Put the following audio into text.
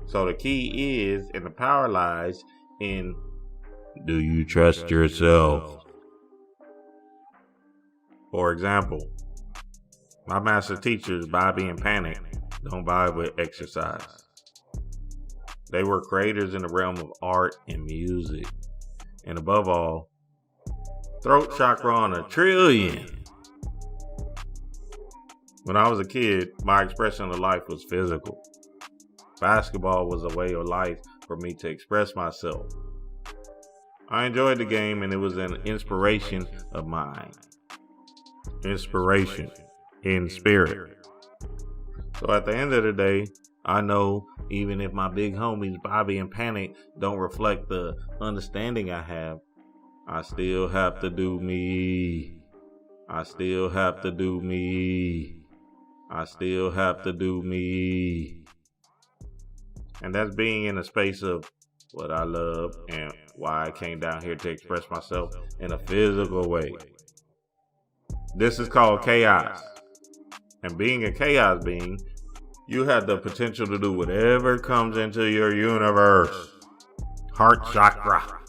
So the key is, and the power lies in, do you trust yourself? For example, my master teachers, Bobby and Panic, don't vibe with exercise. They were creators in the realm of art and music. And above all, throat chakra on 1,000,000,000,000. When I was a kid, my expression of life was physical. Basketball was a way of life for me to express myself. I enjoyed the game, and it was an inspiration of mine. Inspiration in spirit. So at the end of the day, I know even if my big homies Bobby and Panic don't reflect the understanding I have, I still have to do me. I still have to do me. I still have to do me. And that's being in a space of what I love and why I came down here to express myself in a physical way. This is called chaos. And being a chaos being, you have the potential to do whatever comes into your universe. Heart chakra.